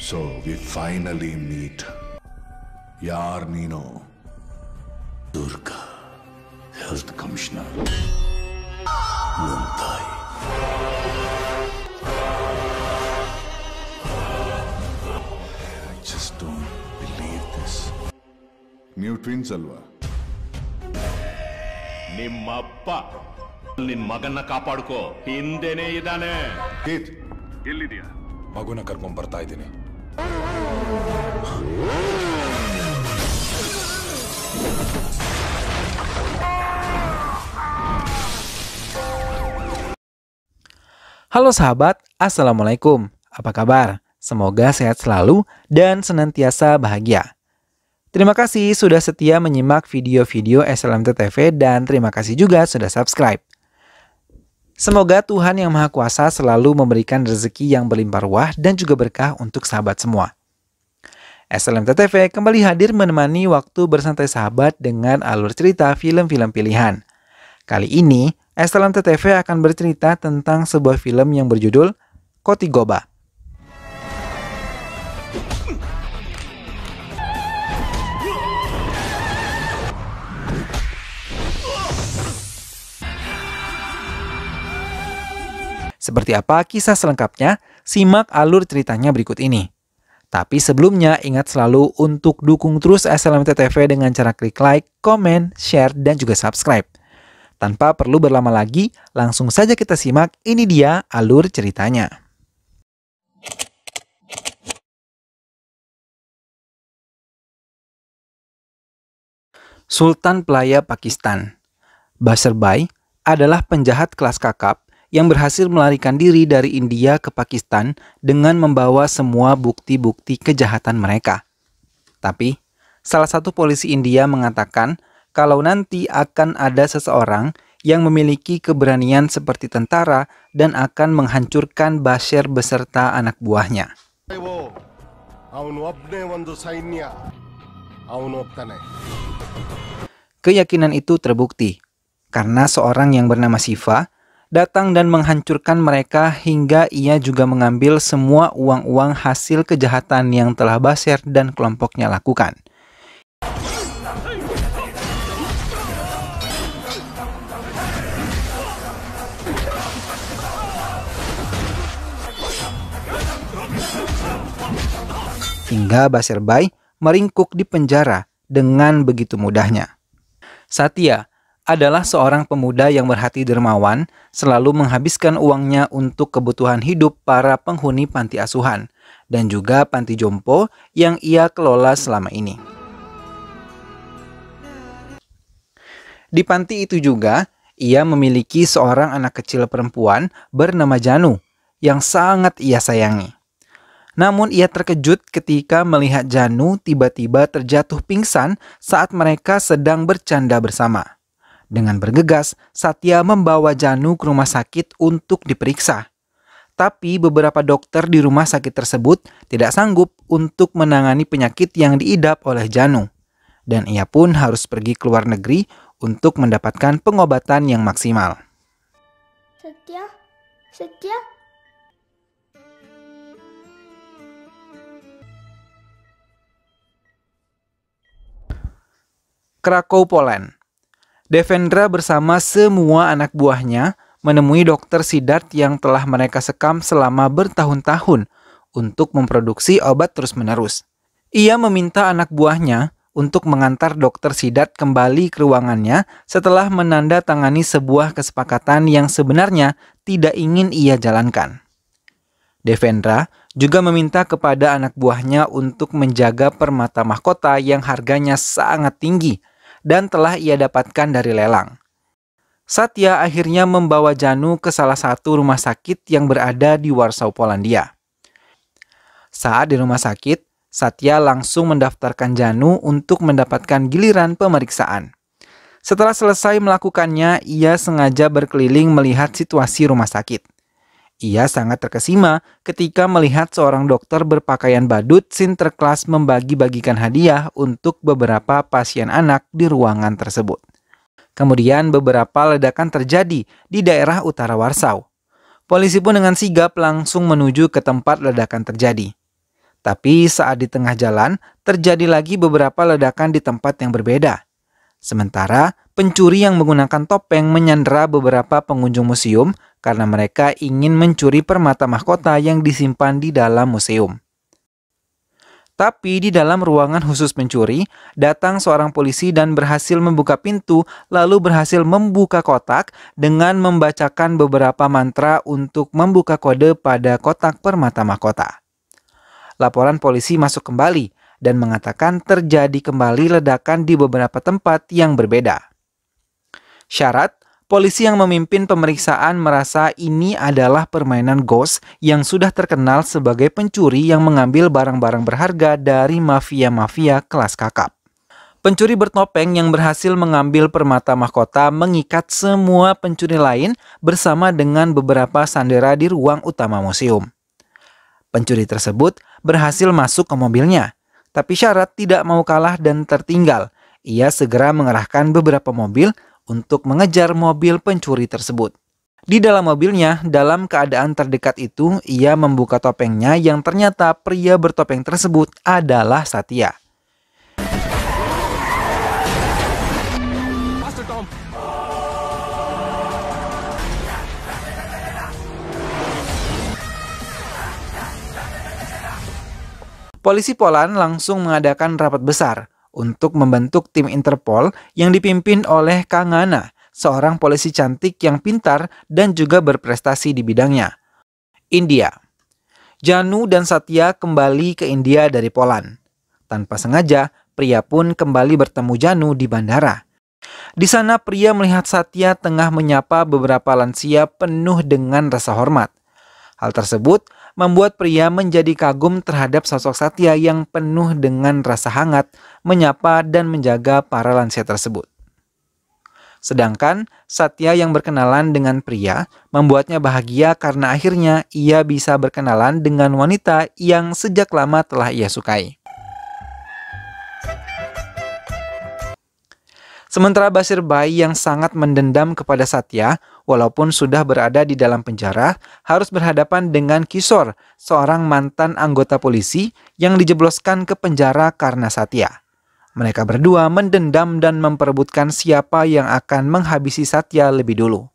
So we finally meet. Yar Nino, Durga, Health Commissioner, Muntai. I just don't believe this. New twins alva. ನಿಮ್ಮಪ್ಪ ನಿನ್ ಮಗನ್ನ ಕಾಪಾಡ್ಕೋ ಹಿಂದೆನೇ ಇದ್ದಾನೆ. Keith, ಎಲ್ಲಿದ್ಯಾ? ಮಗುನ ಕರ್ಕೊಂಡ್ ಬರ್ತಾ ಇದ್ದೀನಿ. Halo sahabat, Assalamualaikum. Apa kabar? Semoga sehat selalu dan senantiasa bahagia. Terima kasih sudah setia menyimak video-video SLMT TV dan terima kasih juga sudah subscribe. Semoga Tuhan Yang Maha Kuasa selalu memberikan rezeki yang berlimpah ruah dan juga berkah untuk sahabat semua. SLMT TV kembali hadir menemani waktu bersantai sahabat dengan alur cerita film-film pilihan. Kali ini, SLMT TV akan bercerita tentang sebuah film yang berjudul Kotigoba. Seperti apa kisah selengkapnya? Simak alur ceritanya berikut ini. Tapi sebelumnya ingat selalu untuk dukung terus SLMT TV dengan cara klik like, komen, share, dan juga subscribe. Tanpa perlu berlama lagi, langsung saja kita simak. Ini dia alur ceritanya. Sultan Pelaya Pakistan. Basirbai adalah penjahat kelas kakap yang berhasil melarikan diri dari India ke Pakistan dengan membawa semua bukti-bukti kejahatan mereka. Tapi, salah satu polisi India mengatakan kalau nanti akan ada seseorang yang memiliki keberanian seperti tentara dan akan menghancurkan Bashir beserta anak buahnya. Keyakinan itu terbukti karena seorang yang bernama Siva datang dan menghancurkan mereka hingga ia juga mengambil semua uang-uang hasil kejahatan yang telah Bashir dan kelompoknya lakukan. Hingga Basirbai meringkuk di penjara dengan begitu mudahnya. Satya adalah seorang pemuda yang berhati dermawan, selalu menghabiskan uangnya untuk kebutuhan hidup para penghuni panti asuhan dan juga panti jompo yang ia kelola selama ini. Di panti itu juga, ia memiliki seorang anak kecil perempuan bernama Janu yang sangat ia sayangi. Namun ia terkejut ketika melihat Janu tiba-tiba terjatuh pingsan saat mereka sedang bercanda bersama. Dengan bergegas, Satya membawa Janu ke rumah sakit untuk diperiksa. Tapi beberapa dokter di rumah sakit tersebut tidak sanggup untuk menangani penyakit yang diidap oleh Janu. Dan ia pun harus pergi ke luar negeri untuk mendapatkan pengobatan yang maksimal. Satya? Krakow, Poland. Devendra bersama semua anak buahnya menemui Dr. Siddharth yang telah mereka sekam selama bertahun-tahun untuk memproduksi obat terus-menerus. Ia meminta anak buahnya untuk mengantar Dr. Siddharth kembali ke ruangannya setelah menandatangani sebuah kesepakatan yang sebenarnya tidak ingin ia jalankan. Devendra juga meminta kepada anak buahnya untuk menjaga permata mahkota yang harganya sangat tinggi dan telah ia dapatkan dari lelang. Satya akhirnya membawa Janu ke salah satu rumah sakit yang berada di Warsaw, Polandia. Saat di rumah sakit, Satya langsung mendaftarkan Janu untuk mendapatkan giliran pemeriksaan. Setelah selesai melakukannya, ia sengaja berkeliling melihat situasi rumah sakit. Ia sangat terkesima ketika melihat seorang dokter berpakaian badut Sinterklas membagi-bagikan hadiah untuk beberapa pasien anak di ruangan tersebut. Kemudian beberapa ledakan terjadi di daerah utara Warsaw. Polisi pun dengan sigap langsung menuju ke tempat ledakan terjadi. Tapi saat di tengah jalan, terjadi lagi beberapa ledakan di tempat yang berbeda. Sementara, pencuri yang menggunakan topeng menyandera beberapa pengunjung museum karena mereka ingin mencuri permata mahkota yang disimpan di dalam museum. Tapi di dalam ruangan khusus pencuri, datang seorang polisi dan berhasil membuka pintu, lalu berhasil membuka kotak dengan membacakan beberapa mantra untuk membuka kode pada kotak permata mahkota. Laporan polisi masuk kembali dan mengatakan terjadi kembali ledakan di beberapa tempat yang berbeda. Syarat, polisi yang memimpin pemeriksaan merasa ini adalah permainan ghost yang sudah terkenal sebagai pencuri yang mengambil barang-barang berharga dari mafia-mafia kelas kakap. Pencuri bertopeng yang berhasil mengambil permata mahkota mengikat semua pencuri lain bersama dengan beberapa sandera di ruang utama museum. Pencuri tersebut berhasil masuk ke mobilnya, tapi Syarat tidak mau kalah dan tertinggal. Ia segera mengerahkan beberapa mobil untuk mengejar mobil pencuri tersebut. Di dalam mobilnya, dalam keadaan terdekat itu, ia membuka topengnya yang ternyata pria bertopeng tersebut adalah Satya. Polisi Poland langsung mengadakan rapat besar untuk membentuk tim Interpol yang dipimpin oleh Kangana, seorang polisi cantik yang pintar dan juga berprestasi di bidangnya. India. Janu dan Satya kembali ke India dari Poland. Tanpa sengaja, pria pun kembali bertemu Janu di bandara. Di sana pria melihat Satya tengah menyapa beberapa lansia penuh dengan rasa hormat. Hal tersebut membuat pria menjadi kagum terhadap sosok Satya yang penuh dengan rasa hangat, menyapa dan menjaga para lansia tersebut. Sedangkan Satya yang berkenalan dengan pria membuatnya bahagia karena akhirnya ia bisa berkenalan dengan wanita yang sejak lama telah ia sukai. Sementara Basir Bhai yang sangat mendendam kepada Satya, walaupun sudah berada di dalam penjara, harus berhadapan dengan Kishore, seorang mantan anggota polisi yang dijebloskan ke penjara karena Satya. Mereka berdua mendendam dan memperebutkan siapa yang akan menghabisi Satya lebih dulu.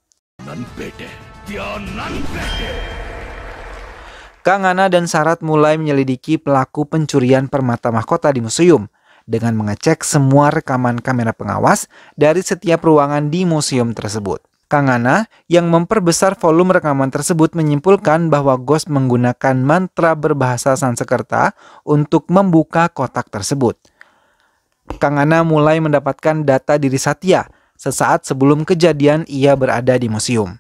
Kangana dan Syarat mulai menyelidiki pelaku pencurian permata mahkota di museum dengan mengecek semua rekaman kamera pengawas dari setiap ruangan di museum tersebut. Kangana yang memperbesar volume rekaman tersebut menyimpulkan bahwa Ghost menggunakan mantra berbahasa Sanskerta untuk membuka kotak tersebut. Kangana mulai mendapatkan data diri Satya sesaat sebelum kejadian ia berada di museum.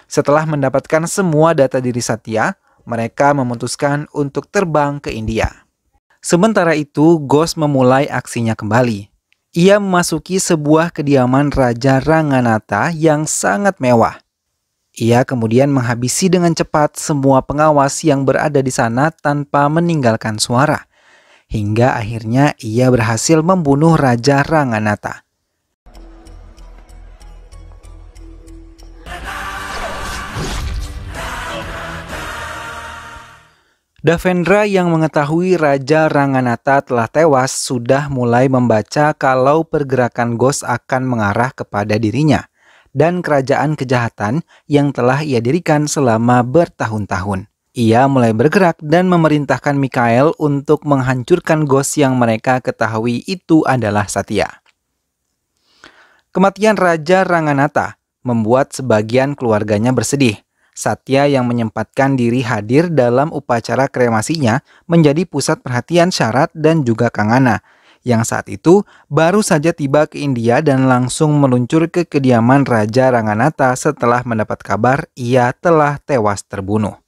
Setelah mendapatkan semua data diri Satya, mereka memutuskan untuk terbang ke India. Sementara itu, Ghost memulai aksinya kembali. Ia memasuki sebuah kediaman Raja Ranganatha yang sangat mewah. Ia kemudian menghabisi dengan cepat semua pengawas yang berada di sana tanpa meninggalkan suara. Hingga akhirnya ia berhasil membunuh Raja Ranganatha. Devendra yang mengetahui Raja Ranganatha telah tewas sudah mulai membaca kalau pergerakan Ghost akan mengarah kepada dirinya dan kerajaan kejahatan yang telah ia dirikan selama bertahun-tahun. Ia mulai bergerak dan memerintahkan Mikhail untuk menghancurkan Ghost yang mereka ketahui itu adalah Satya. Kematian Raja Ranganatha membuat sebagian keluarganya bersedih. Satya yang menyempatkan diri hadir dalam upacara kremasinya menjadi pusat perhatian Syarat dan juga Kangana, yang saat itu baru saja tiba ke India dan langsung meluncur ke kediaman Raja Ranganatha setelah mendapat kabar ia telah tewas terbunuh.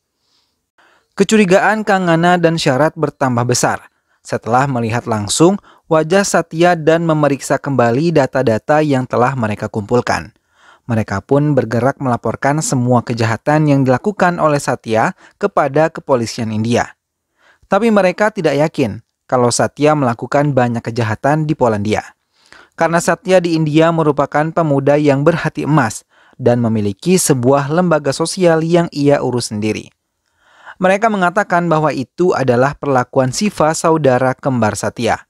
Kecurigaan Kangana dan Syarat bertambah besar setelah melihat langsung wajah Satya dan memeriksa kembali data-data yang telah mereka kumpulkan. Mereka pun bergerak melaporkan semua kejahatan yang dilakukan oleh Satya kepada kepolisian India. Tapi mereka tidak yakin kalau Satya melakukan banyak kejahatan di Polandia. Karena Satya di India merupakan pemuda yang berhati emas dan memiliki sebuah lembaga sosial yang ia urus sendiri. Mereka mengatakan bahwa itu adalah perlakuan Siva, saudara kembar Satya.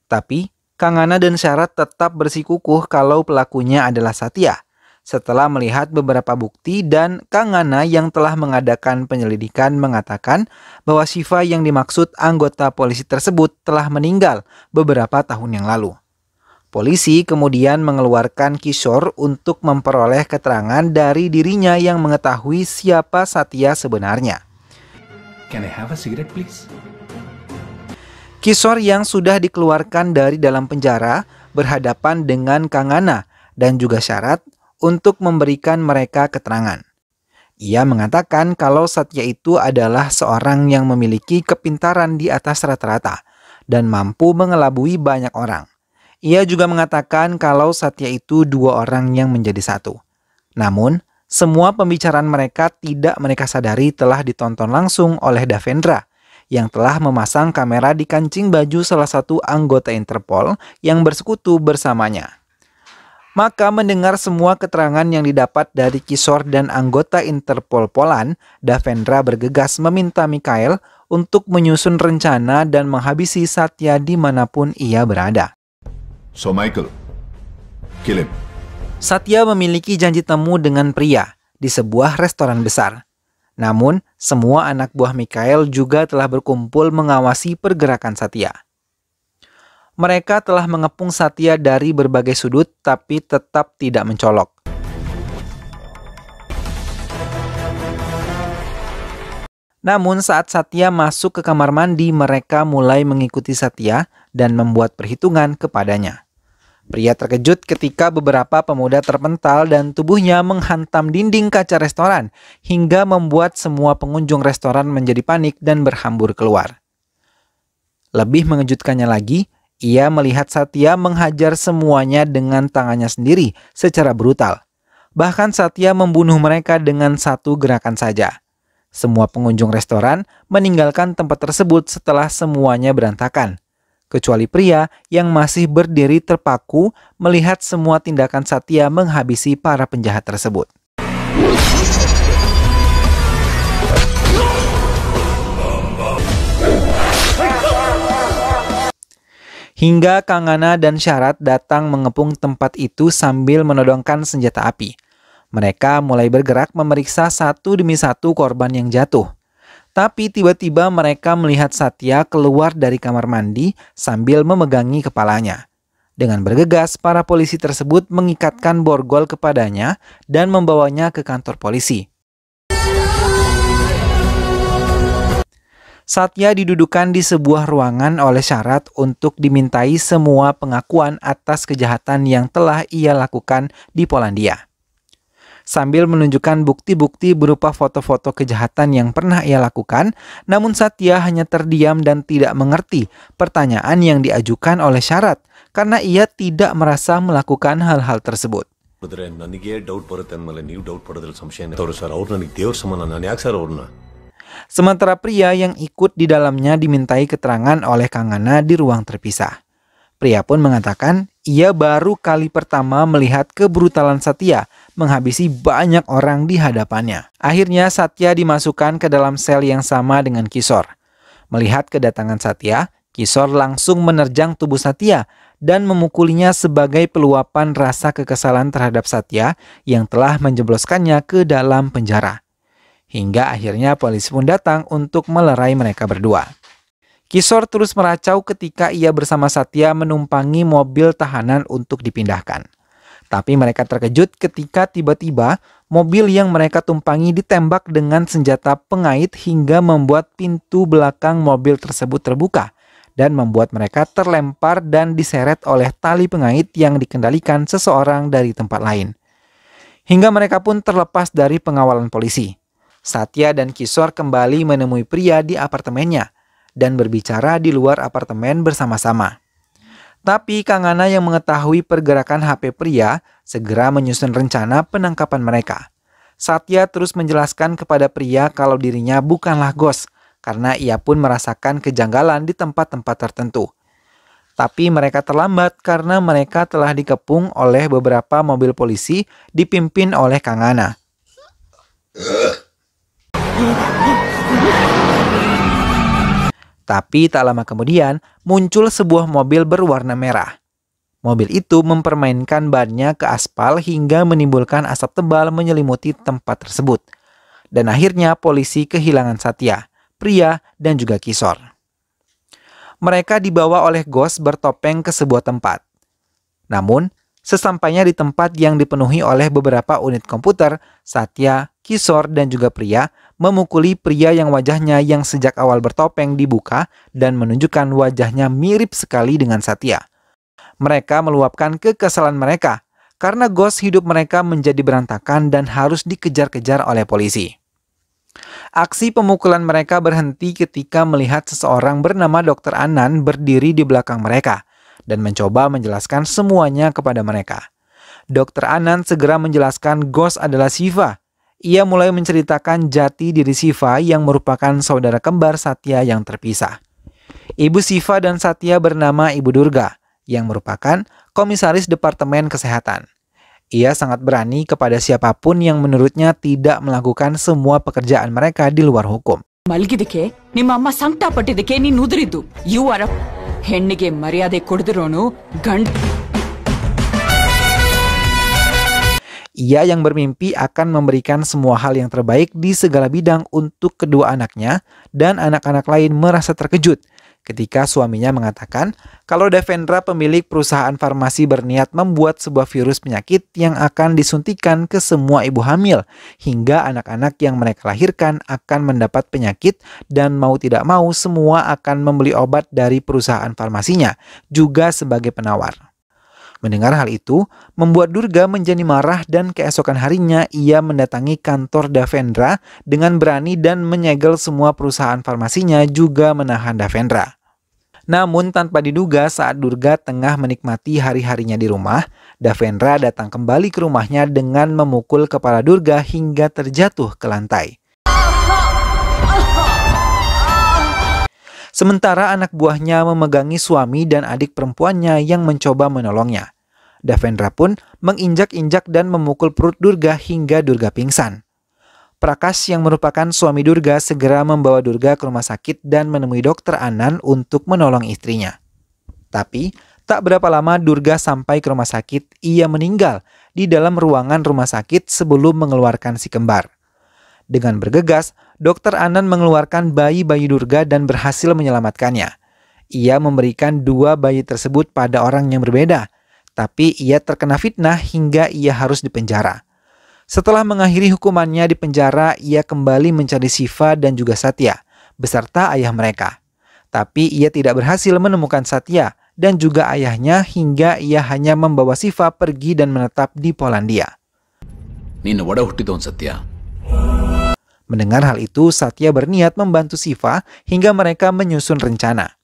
Tapi Kang Ngana dan Syarat tetap bersikukuh kalau pelakunya adalah Satya. Setelah melihat beberapa bukti dan Kang Ngana yang telah mengadakan penyelidikan mengatakan bahwa Siva yang dimaksud anggota polisi tersebut telah meninggal beberapa tahun yang lalu. Polisi kemudian mengeluarkan Kishore untuk memperoleh keterangan dari dirinya yang mengetahui siapa Satya sebenarnya. Can I have a cigarette, please? Kishore yang sudah dikeluarkan dari dalam penjara berhadapan dengan Kang Ngana dan juga Syarat untuk memberikan mereka keterangan. Ia mengatakan kalau Satya itu adalah seorang yang memiliki kepintaran di atas rata-rata dan mampu mengelabui banyak orang. Ia juga mengatakan kalau Satya itu dua orang yang menjadi satu. Namun, semua pembicaraan mereka tidak mereka sadari telah ditonton langsung oleh Davendra yang telah memasang kamera di kancing baju salah satu anggota Interpol yang bersekutu bersamanya. Maka mendengar semua keterangan yang didapat dari Kishore dan anggota Interpol Poland, Davendra bergegas meminta Mikhail untuk menyusun rencana dan menghabisi Satya dimanapun ia berada. So Michael, kill him. Satya memiliki janji temu dengan pria di sebuah restoran besar. Namun, semua anak buah Mikhail juga telah berkumpul mengawasi pergerakan Satya. Mereka telah mengepung Satya dari berbagai sudut tapi tetap tidak mencolok. Namun saat Satya masuk ke kamar mandi, mereka mulai mengikuti Satya dan membuat perhitungan kepadanya. Pria terkejut ketika beberapa pemuda terpental dan tubuhnya menghantam dinding kaca restoran hingga membuat semua pengunjung restoran menjadi panik dan berhambur keluar. Lebih mengejutkannya lagi, ia melihat Satya menghajar semuanya dengan tangannya sendiri secara brutal. Bahkan Satya membunuh mereka dengan satu gerakan saja. Semua pengunjung restoran meninggalkan tempat tersebut setelah semuanya berantakan. Kecuali pria yang masih berdiri terpaku melihat semua tindakan Satya menghabisi para penjahat tersebut. Hingga Kang Ngana dan Syarat datang mengepung tempat itu sambil menodongkan senjata api. Mereka mulai bergerak memeriksa satu demi satu korban yang jatuh. Tapi tiba-tiba mereka melihat Satya keluar dari kamar mandi sambil memegangi kepalanya. Dengan bergegas, para polisi tersebut mengikatkan borgol kepadanya dan membawanya ke kantor polisi. Satya didudukan di sebuah ruangan oleh Syarat untuk dimintai semua pengakuan atas kejahatan yang telah ia lakukan di Polandia. Sambil menunjukkan bukti-bukti berupa foto-foto kejahatan yang pernah ia lakukan, namun Satya hanya terdiam dan tidak mengerti pertanyaan yang diajukan oleh Syarat karena ia tidak merasa melakukan hal-hal tersebut. Sementara pria yang ikut di dalamnya dimintai keterangan oleh Kang Ngana di ruang terpisah. Pria pun mengatakan ia baru kali pertama melihat kebrutalan Satya menghabisi banyak orang di hadapannya. Akhirnya Satya dimasukkan ke dalam sel yang sama dengan Kishore. Melihat kedatangan Satya, Kishore langsung menerjang tubuh Satya dan memukulinya sebagai peluapan rasa kekesalan terhadap Satya yang telah menjebloskannya ke dalam penjara. Hingga akhirnya polisi pun datang untuk melerai mereka berdua. Kishore terus meracau ketika ia bersama Satya menumpangi mobil tahanan untuk dipindahkan. Tapi mereka terkejut ketika tiba-tiba mobil yang mereka tumpangi ditembak dengan senjata pengait hingga membuat pintu belakang mobil tersebut terbuka dan membuat mereka terlempar dan diseret oleh tali pengait yang dikendalikan seseorang dari tempat lain. Hingga mereka pun terlepas dari pengawalan polisi. Satya dan Kishore kembali menemui pria di apartemennya dan berbicara di luar apartemen bersama-sama. Tapi Kang Ngana yang mengetahui pergerakan HP pria segera menyusun rencana penangkapan mereka. Satya terus menjelaskan kepada pria kalau dirinya bukanlah ghost karena ia pun merasakan kejanggalan di tempat-tempat tertentu. Tapi mereka terlambat karena mereka telah dikepung oleh beberapa mobil polisi dipimpin oleh Kang Ngana. Tapi tak lama kemudian muncul sebuah mobil berwarna merah. Mobil itu mempermainkan bannya ke aspal hingga menimbulkan asap tebal menyelimuti tempat tersebut. Dan akhirnya polisi kehilangan Satya, Priya, dan juga Kishore. Mereka dibawa oleh Ghost bertopeng ke sebuah tempat. Namun, sesampainya di tempat yang dipenuhi oleh beberapa unit komputer, Satya, Kishore, dan juga Priya memukuli pria yang wajahnya yang sejak awal bertopeng dibuka dan menunjukkan wajahnya mirip sekali dengan Satya. Mereka meluapkan kekesalan mereka karena Ghost hidup mereka menjadi berantakan dan harus dikejar-kejar oleh polisi. Aksi pemukulan mereka berhenti ketika melihat seseorang bernama Dr. Anand berdiri di belakang mereka dan mencoba menjelaskan semuanya kepada mereka. Dr. Anand segera menjelaskan Ghost adalah Shiva. Ia mulai menceritakan jati diri Shiva yang merupakan saudara kembar Satya yang terpisah. Ibu Shiva dan Satya bernama Ibu Durga, yang merupakan komisaris Departemen Kesehatan. Ia sangat berani kepada siapapun yang menurutnya tidak melakukan semua pekerjaan mereka di luar hukum. ಮಲಗಿದಕ್ಕೆ ನಿಮ್ಮ ಅಮ್ಮ ಸಂಕಟ ಪಟ್ಟಿದ್ದಕ್ಕೆ ನೀನು ಉದುರಿದ್ದು you are ಹೆಣ್ಣಿಗೆ ಮರ್ಯಾದೆ ಕೊಡದಿರೋನು ಗಂಡ. Ia yang bermimpi akan memberikan semua hal yang terbaik di segala bidang untuk kedua anaknya, dan anak-anak lain merasa terkejut ketika suaminya mengatakan kalau Devendra pemilik perusahaan farmasi berniat membuat sebuah virus penyakit yang akan disuntikan ke semua ibu hamil hingga anak-anak yang mereka lahirkan akan mendapat penyakit, dan mau tidak mau semua akan membeli obat dari perusahaan farmasinya juga sebagai penawar. Mendengar hal itu membuat Durga menjadi marah, dan keesokan harinya ia mendatangi kantor Devendra dengan berani dan menyegel semua perusahaan farmasinya juga menahan Devendra. Namun tanpa diduga saat Durga tengah menikmati hari-harinya di rumah, Devendra datang kembali ke rumahnya dengan memukul kepala Durga hingga terjatuh ke lantai. Sementara anak buahnya memegangi suami dan adik perempuannya yang mencoba menolongnya. Devendra pun menginjak-injak dan memukul perut Durga hingga Durga pingsan. Prakash yang merupakan suami Durga segera membawa Durga ke rumah sakit dan menemui Dr. Anand untuk menolong istrinya. Tapi tak berapa lama Durga sampai ke rumah sakit, ia meninggal di dalam ruangan rumah sakit sebelum mengeluarkan si kembar. Dengan bergegas, Dr. Anand mengeluarkan bayi-bayi Durga dan berhasil menyelamatkannya. Ia memberikan 2 bayi tersebut pada orang yang berbeda, tapi ia terkena fitnah hingga ia harus dipenjara. Setelah mengakhiri hukumannya di penjara, ia kembali mencari Shiva dan juga Satya, beserta ayah mereka. Tapi ia tidak berhasil menemukan Satya dan juga ayahnya hingga ia hanya membawa Shiva pergi dan menetap di Polandia. ನೀನು ಒಡ ಹುಟ್ಟಿದವನು ಸತ್ಯ. Mendengar hal itu, Satya berniat membantu Shiva hingga mereka menyusun rencana.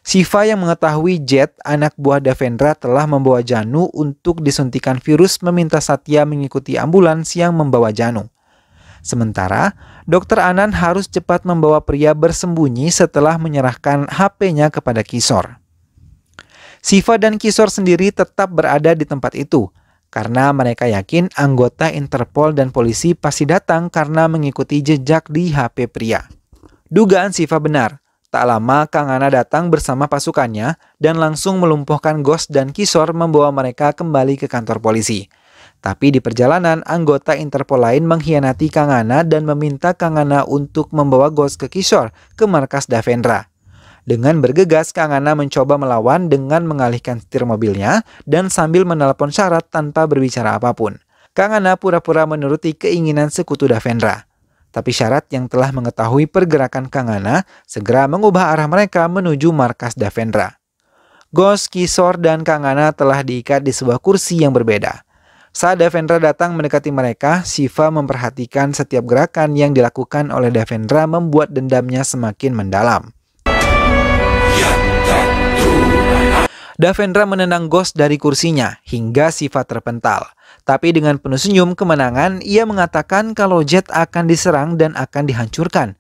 Shiva yang mengetahui Jet, anak buah Devendra, telah membawa Janu untuk disuntikan virus, meminta Satya mengikuti ambulans yang membawa Janu. Sementara, Dr. Anand harus cepat membawa pria bersembunyi setelah menyerahkan HP-nya kepada Kishore. Shiva dan Kishore sendiri tetap berada di tempat itu, karena mereka yakin anggota Interpol dan polisi pasti datang karena mengikuti jejak di HP pria. Dugaan Shiva benar. Tak lama Kang Ana datang bersama pasukannya dan langsung melumpuhkan Ghost dan Kishore, membawa mereka kembali ke kantor polisi. Tapi di perjalanan, anggota Interpol lain mengkhianati Kang Ana dan meminta Kang Ana untuk membawa Ghost ke Kishore ke markas Devendra. Dengan bergegas, Kang Ana mencoba melawan dengan mengalihkan setir mobilnya dan sambil menelepon syarat tanpa berbicara apapun. Kang Ana pura-pura menuruti keinginan sekutu Devendra. Tapi syarat yang telah mengetahui pergerakan Kang Ana segera mengubah arah mereka menuju markas Devendra. Ghost, Kishore, dan Kang Ana telah diikat di sebuah kursi yang berbeda. Saat Devendra datang mendekati mereka, Shiva memperhatikan setiap gerakan yang dilakukan oleh Devendra membuat dendamnya semakin mendalam. Devendra menendang Ghost dari kursinya hingga Shiva terpental. Tapi dengan penuh senyum kemenangan, ia mengatakan kalau Jet akan diserang dan akan dihancurkan.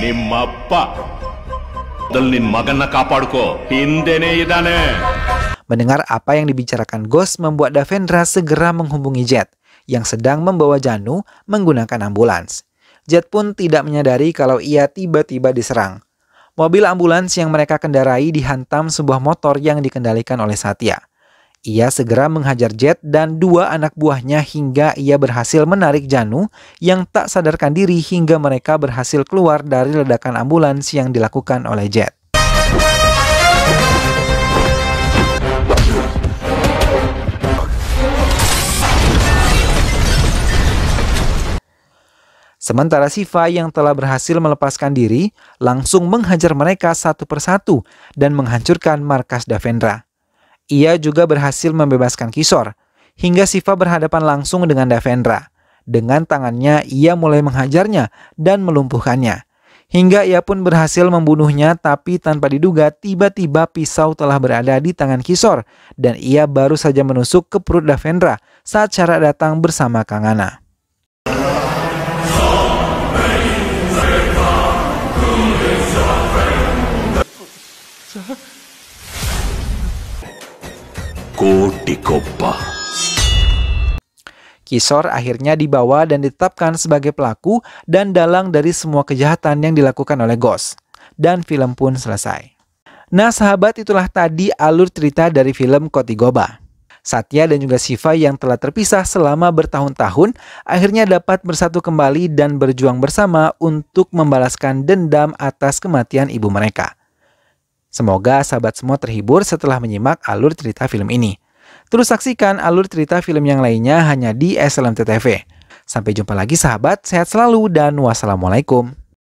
ನಿಮ್ಮಪ್ಪ ನಿನ್ ಮಗನ್ನ ಕಾಪಾಡ್ಕೋ ಹಿಂದೆನೇ ಇದಾನೆ. Mendengar apa yang dibicarakan Ghost membuat Devendra segera menghubungi Jet yang sedang membawa Janu menggunakan ambulans. Jet pun tidak menyadari kalau ia tiba-tiba diserang. Mobil ambulans yang mereka kendarai dihantam sebuah motor yang dikendalikan oleh Satya. Ia segera menghajar Jet dan dua anak buahnya hingga ia berhasil menarik Janu yang tak sadarkan diri hingga mereka berhasil keluar dari ledakan ambulans yang dilakukan oleh Jet. Sementara Siva yang telah berhasil melepaskan diri langsung menghajar mereka satu persatu dan menghancurkan markas Davendra. Ia juga berhasil membebaskan Kishore, hingga Siva berhadapan langsung dengan Davendra. Dengan tangannya ia mulai menghajarnya dan melumpuhkannya. Hingga ia pun berhasil membunuhnya, tapi tanpa diduga tiba-tiba pisau telah berada di tangan Kishore dan ia baru saja menusuk ke perut Davendra saat Shara datang bersama Kangana. Kishore akhirnya dibawa dan ditetapkan sebagai pelaku dan dalang dari semua kejahatan yang dilakukan oleh Ghost. Dan film pun selesai. Nah sahabat, itulah tadi alur cerita dari film Kotigoba. Satya dan juga Siva yang telah terpisah selama bertahun-tahun akhirnya dapat bersatu kembali dan berjuang bersama untuk membalaskan dendam atas kematian ibu mereka. Semoga sahabat semua terhibur setelah menyimak alur cerita film ini. Terus saksikan alur cerita film yang lainnya hanya di SLMT TV. Sampai jumpa lagi sahabat, sehat selalu dan wassalamualaikum.